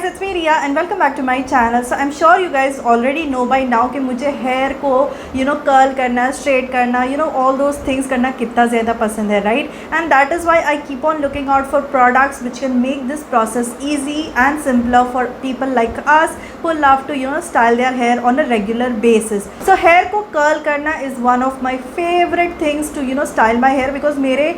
guys, it's me Riya and welcome back to my channel. So I'm sure you guys already know by now कि मुझे hair को curl करना, straight करना, all those things करना कितना ज़्यादा पसंद है, right? And that is why I keep on looking out for products which can make this process easy and simpler for people like us who love to style their hair on a regular basis. So hair को curl करना is one of my favorite things to style my hair because मेरे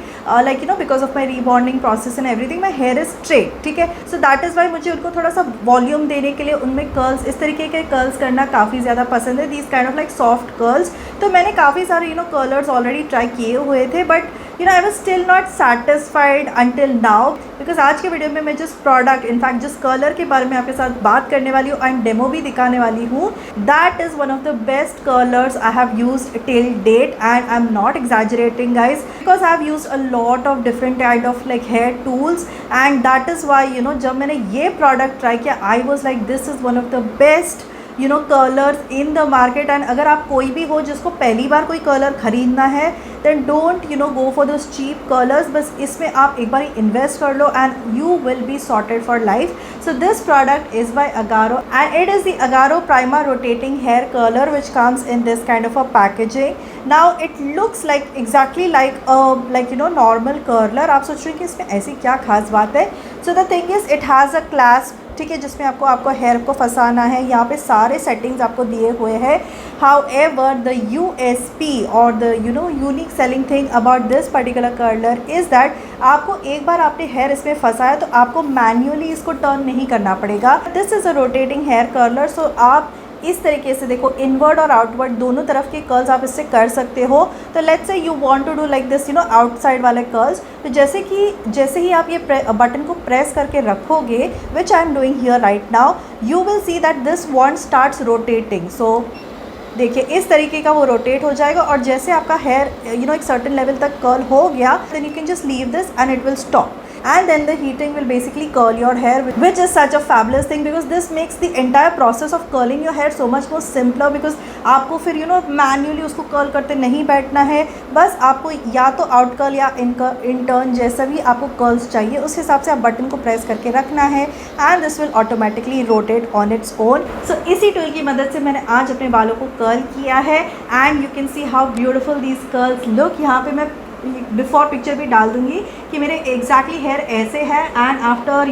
because of my rebonding process and everything my hair is straight, ठीक है. So that is why मुझे उनको थोड़ा सा volume देने के लिए उनमें कर्ल्स, इस तरीके के कर्ल्स करना काफ़ी ज़्यादा पसंद है. These kind of like soft curls. तो मैंने काफ़ी सारे कर्लर्स ऑलरेडी ट्राई किए हुए थे, but I was still not satisfied until now because आज के वीडियो में मैं जिस प्रोडक्ट इनफैक्ट जिस कलर के बारे में आपके साथ बात करने वाली हूँ एंड डेमो भी दिखाने वाली हूँ, that is one of the best colours I have used till date and I am not exaggerating guys because I have used a lot of different kind of like hair tools and that is why जब मैंने ये product try किया I was like this is one of the best colours in the market. And अगर आप कोई भी हो जिसको पहली बार कोई कलर ख़रीदना है then don't go for those cheap colours. बस इसमें आप एक बार इन्वेस्ट कर लो and you will be sorted for life. So this product is by Agaro and it is the Agaro Prima rotating hair curler which comes in this kind of a packaging. Now it looks like exactly like normal curler. आप सोच रहे हैं कि इसमें ऐसी क्या खास बात है. So the thing is it has a clasp, ठीक है, जिसमें आपको हेयर को फंसाना है. यहाँ पे सारे सेटिंग्स आपको दिए हुए हैं. हाउएवर द USP और the unique selling thing about this particular curler is that आपको एक बार आपने हेयर इसमें फंसाया तो आपको मैन्युअली इसको टर्न नहीं करना पड़ेगा. This is a rotating hair curler. So आप इस तरीके से देखो इनवर्ड और आउटवर्ड दोनों तरफ के कर्ल्स आप इससे कर सकते हो. तो let's say you want to do like this outside वाले कर्ल्स. तो जैसे ही आप ये बटन को प्रेस करके रखोगे which I am doing here right now, you will see that this one starts rotating. So देखिए इस तरीके का वो रोटेट हो जाएगा और जैसे आपका हेयर एक सर्टेन लेवल तक कर्ल हो गया then you can just leave this and it will stop. And then the heating will basically curl your hair, which is such a fabulous thing because this makes the entire process of curling your hair so much more simpler because आपको फिर manually उसको curl करते नहीं बैठना है. बस आपको या तो आउट कर्ल या इन टर्न जैसा भी आपको कर्ल्स चाहिए उस हिसाब से आप बटन को प्रेस करके रखना है and this will automatically rotate on its own. So इसी टूल की मदद से मैंने आज अपने बालों को कर्ल किया है and you can see how beautiful these curls look. यहाँ पे मैं बिफोर पिक्चर भी डाल दूंगी कि मेरे एग्जैक्टली हेयर ऐसे है and after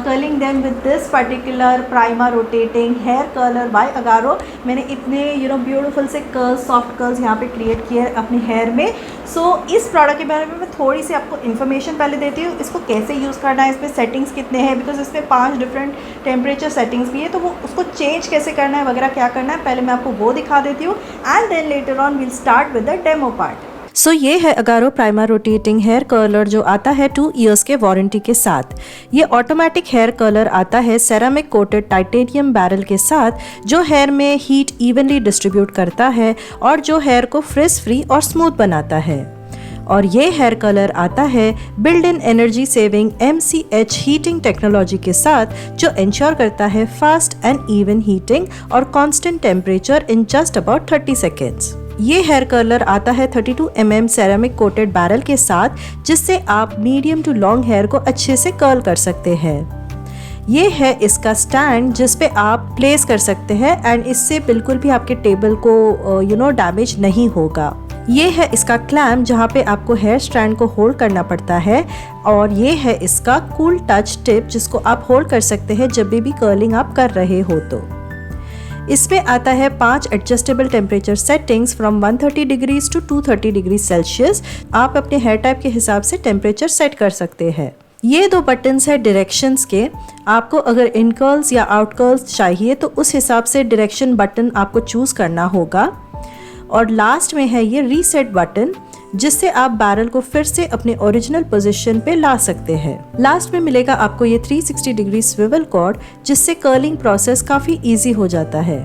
curling them with this particular Prima rotating hair curler by Agaro मैंने इतने ब्यूटीफुल से कर्ल्स, सॉफ्ट कर्ल्स यहाँ पे क्रिएट किए अपने हेयर में. सो इस प्रोडक्ट के बारे में मैं थोड़ी सी आपको इन्फॉर्मेशन पहले देती हूँ. इसको कैसे यूज़ करना है, इसमें सेटिंग्स कितने हैं बिकॉज इसमें 5 डिफरेंट टेम्परेचर सेटिंग्स भी है. तो वो उसको चेंज कैसे करना है वगैरह क्या करना है पहले मैं आपको वो दिखा देती हूँ and then later on will start with the demo part. So ये है Agaro Prima rotating hair curler जो आता है 2 इयर्स के वारंटी के साथ. ये ऑटोमेटिक हेयर कर्लर आता है सेरामिक कोटेड टाइटेनियम बैरल के साथ जो हेयर में हीट इवनली डिस्ट्रीब्यूट करता है और जो हेयर को फ्रिज फ्री और स्मूथ बनाता है. और ये हेयर कलर आता है build in energy saving MCH heating technology के साथ जो इंश्योर करता है फास्ट एंड इवन हीटिंग और constant temperature in just about 30 seconds. ये हेयर कर्लर आता है 32 mm सेरामिक कोटेड बैरल के साथ जिससे आप मीडियम टू लॉन्ग हेयर को अच्छे से कर्ल कर सकते हैं. ये है इसका स्टैंड जिस पे आप प्लेस कर सकते हैं एंड इससे बिल्कुल भी आपके टेबल को डैमेज नहीं होगा. ये है इसका क्लैम्प जहाँ पे आपको हेयर स्ट्रैंड को होल्ड करना पड़ता है और ये है इसका कूल टच टिप जिसको आप होल्ड कर सकते हैं जब भी कर्लिंग आप कर रहे हो. तो इसमें आता है 5 adjustable temperature settings from 130 degrees to 230 degree Celsius. आप अपने हेयर टाइप के हिसाब से टेम्परेचर सेट कर सकते हैं. ये 2 बटन्स है डायरेक्शंस के. आपको अगर इन कर्ल्स या आउट कर्ल्स चाहिए तो उस हिसाब से डायरेक्शन बटन आपको चूज करना होगा. और लास्ट में है ये रीसेट बटन जिससे आप बैरल को फिर से अपने ओरिजिनल पोजीशन पे ला सकते हैं. लास्ट में मिलेगा आपको ये 360 डिग्री स्विवल कॉर्ड जिससे कर्लिंग प्रोसेस काफ़ी इजी हो जाता है.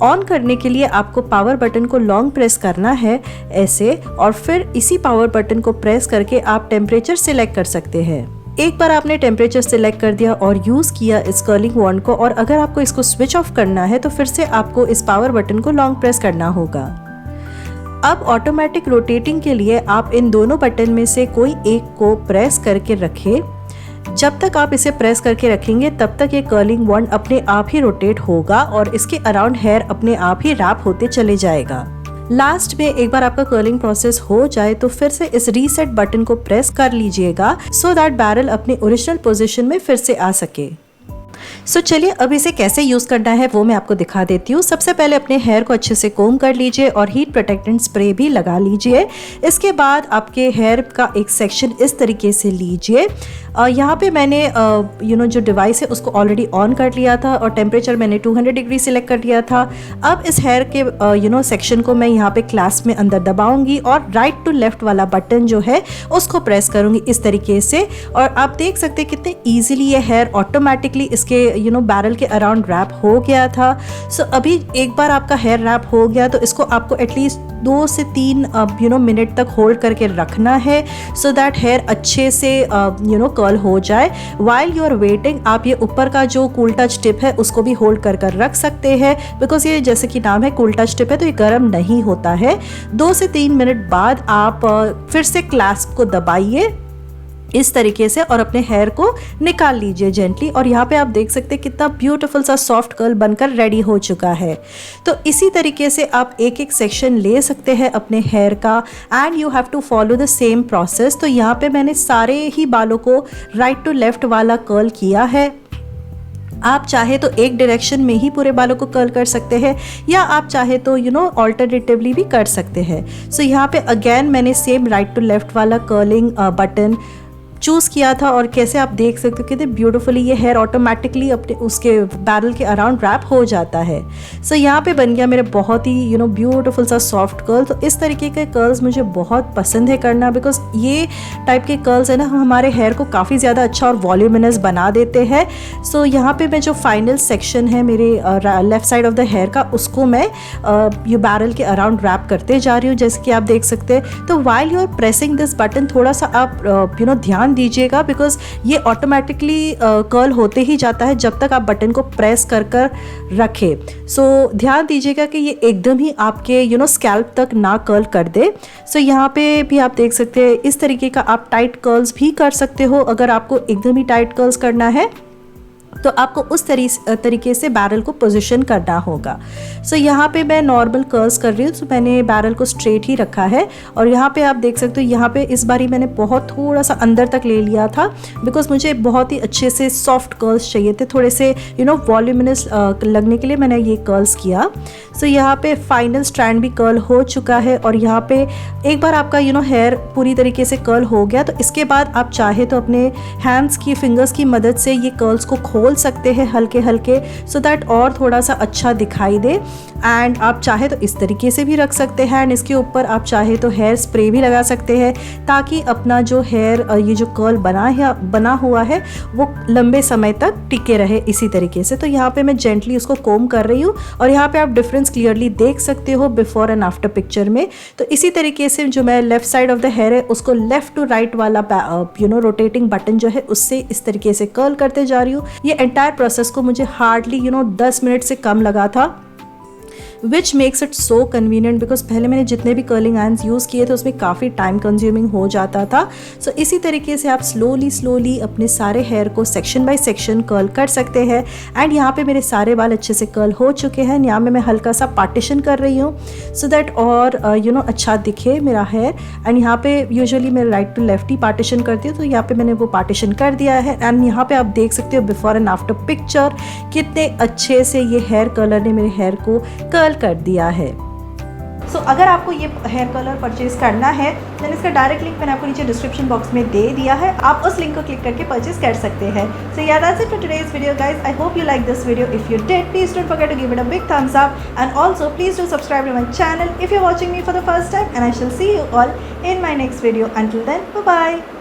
ऑन करने के लिए आपको पावर बटन को लॉन्ग प्रेस करना है ऐसे और फिर इसी पावर बटन को प्रेस करके आप टेम्परेचर सिलेक्ट कर सकते हैं. एक बार आपने टेम्परेचर सिलेक्ट कर दिया और यूज़ किया इस कर्लिंग वॉन्ड को और अगर आपको इसको स्विच ऑफ करना है तो फिर से आपको इस पावर बटन को लॉन्ग प्रेस करना होगा. अब ऑटोमेटिक रोटेटिंग के लिए आप इन दोनों बटन में से कोई एक को प्रेस करके रखें जब तक आप इसे प्रेस करके रखेंगे तब तक ये कर्लिंग वॉन्ड अपने आप ही रोटेट होगा और इसके अराउंड हेयर अपने आप ही रैप होते चले जाएगा। लास्ट में एक बार आपका कर्लिंग प्रोसेस हो जाए तो फिर से इस रीसेट बटन को प्रेस कर लीजिएगा सो दैट बैरल अपने ओरिजिनल पोजीशन में फिर से आ सके। चलिए अब इसे कैसे यूज़ करना है वो मैं आपको दिखा देती हूँ। सबसे पहले अपने हेयर को अच्छे से कोम कर लीजिए और हीट प्रोटेक्टेंट स्प्रे भी लगा लीजिए। इसके बाद आपके हेयर का एक सेक्शन इस तरीके से लीजिए। यहाँ पे मैंने जो डिवाइस है उसको ऑलरेडी ऑन कर लिया था और टेम्परेचर मैंने 200 डिग्री सिलेक्ट कर लिया था। अब इस हेयर के सेक्शन को मैं यहाँ पे क्लास में अंदर दबाऊंगी और राइट टू लेफ्ट वाला बटन जो है उसको प्रेस करूँगी इस तरीके से। और आप देख सकते हैं कितने ईजिली ये हेयर ऑटोमेटिकली इसके बैरल के अराउंड रैप हो गया था। अभी एक बार आपका हेयर रैप हो गया तो इसको आपको एटलीस्ट 2 से 3 मिनट तक होल्ड करके रखना है सो दैट हेयर अच्छे से कर्ल हो जाए। वाइल यू आर वेटिंग आप ये ऊपर का जो कूल टच टिप है उसको भी होल्ड कर रख सकते हैं बिकॉज ये जैसे कि नाम है कूल टच टिप है तो ये गर्म नहीं होता है। 2 से 3 मिनट बाद आप फिर से क्लैस्प को दबाइए इस तरीके से और अपने हेयर को निकाल लीजिए जेंटली। और यहाँ पे आप देख सकते हैं कितना ब्यूटीफुल सा सॉफ्ट कर्ल बनकर रेडी हो चुका है। तो इसी तरीके से आप एक एक सेक्शन ले सकते हैं अपने हेयर का and you have to follow the same process. तो यहाँ पे मैंने सारे ही बालों को राइट टू लेफ्ट वाला कर्ल किया है। आप चाहे तो एक डायरेक्शन में ही पूरे बालों को कर्ल कर सकते हैं या आप चाहे तो ऑल्टरनेटिवली भी कर सकते हैं। यहाँ पे अगेन मैंने सेम राइट टू लेफ्ट वाला कर्लिंग बटन चूज़ किया था और कैसे आप देख सकते हो कितने ब्यूटीफुली ये हेयर ऑटोमेटिकली अपने उसके बैरल के अराउंड रैप हो जाता है। यहाँ पे बन गया मेरे बहुत ही ब्यूटीफुल सा सॉफ्ट कर्ल। तो इस तरीके के कर्ल्स मुझे बहुत पसंद है करना बिकॉज ये टाइप के कर्ल्स है ना हमारे हेयर को काफ़ी ज़्यादा अच्छा और वॉल्यूमिनस बना देते हैं। यहाँ पे मैं जो फाइनल सेक्शन है मेरे left side of the hair का उसको मैं ये बैरल के अराउंड रैप करते जा रही हूँ जैसे कि आप देख सकते हैं। तो while you are pressing this button थोड़ा सा आप ध्यान दीजिएगा बिकॉज ये ऑटोमेटिकली कर्ल होते ही जाता है जब तक आप बटन को प्रेस कर रखें। ध्यान दीजिएगा कि ये एकदम ही आपके स्कैल्प तक ना कर्ल कर दे। यहाँ पे भी आप देख सकते हैं इस तरीके का आप टाइट कर्ल्स भी कर सकते हो। अगर आपको एकदम ही टाइट कर्ल्स करना है तो आपको उस तरीके से बैरल को पोजीशन करना होगा। यहाँ पे मैं नॉर्मल कर्ल्स कर रही हूँ तो मैंने बैरल को स्ट्रेट ही रखा है। और यहाँ पे आप देख सकते हो यहाँ पे इस बारी मैंने बहुत थोड़ा सा अंदर तक ले लिया था बिकॉज मुझे बहुत ही अच्छे से सॉफ्ट कर्ल्स चाहिए थे, थोड़े से वॉल्यूमिनस लगने के लिए मैंने ये कर्ल्स किया। यहाँ पे फाइनल स्ट्रैंड भी कर्ल हो चुका है और यहाँ पे एक बार आपका हेयर पूरी तरीके से कर्ल हो गया तो इसके बाद आप चाहे तो अपने हैंड्स की फिंगर्स की मदद से ये कर्ल्स को खोल सकते हैं हल्के हल्के सो दैट और थोड़ा सा अच्छा दिखाई दे। एंड आप चाहे तो इस तरीके से भी रख सकते हैं एंड इसके ऊपर आप चाहे तो हेयर स्प्रे भी लगा सकते हैं ताकि अपना जो हेयर ये जो कर्ल बना हुआ है वो लंबे समय तक टिके रहे इसी तरीके से। तो यहाँ पे मैं जेंटली उसको कोम कर रही हूँ और यहाँ पे आप डिफरेंस क्लियरली देख सकते हो बिफोर एंड आफ्टर पिक्चर में। तो इसी तरीके से जो मैं left side of the hair है उसको लेफ्ट टू राइट वाला रोटेटिंग बटन जो है उससे इस तरीके से कर्ल करते जा रही हूँ। ये एंटायर प्रोसेस को मुझे हार्डली 10 मिनट से कम लगा था which makes it so convenient because पहले मैंने जितने भी कर्लिंग आयरन्स यूज़ किए थे उसमें काफ़ी टाइम कंज्यूमिंग हो जाता था। इसी तरीके से आप स्लोली अपने सारे हेयर को सेक्शन बाय सेक्शन कर्ल कर सकते हैं। एंड यहाँ पे मेरे सारे बाल अच्छे से कर्ल हो चुके हैं। यहाँ में मैं हल्का सा पार्टीशन कर रही हूँ सो दैट और अच्छा दिखे मेरा हेयर। एंड यहाँ पे यूजुअली मैं राइट टू लेफ्ट ही पार्टीशन करती हूँ तो यहाँ पे मैंने वो पार्टीशन कर दिया है। एंड यहाँ पे आप देख सकते हो बिफोर एंड आफ्टर पिक्चर कितने अच्छे से ये हेयर कलर ने मेरे हेयर को कर्ल कर दिया है। अगर आपको ये हेयर कलर परचेज करना है देन इसका डायरेक्ट लिंक मैंने आपको नीचे डिस्क्रिप्शन बॉक्स में दे दिया है, आप उस लिंक को क्लिक करके परचेज कर सकते हैं। That's it for today's video guys. I hope you like this video. If you did, please don't forget to give it a big thumbs up and also please do subscribe to my channel if you're watching me for the first time, and I shall see you all in my next video. Until then, bye bye.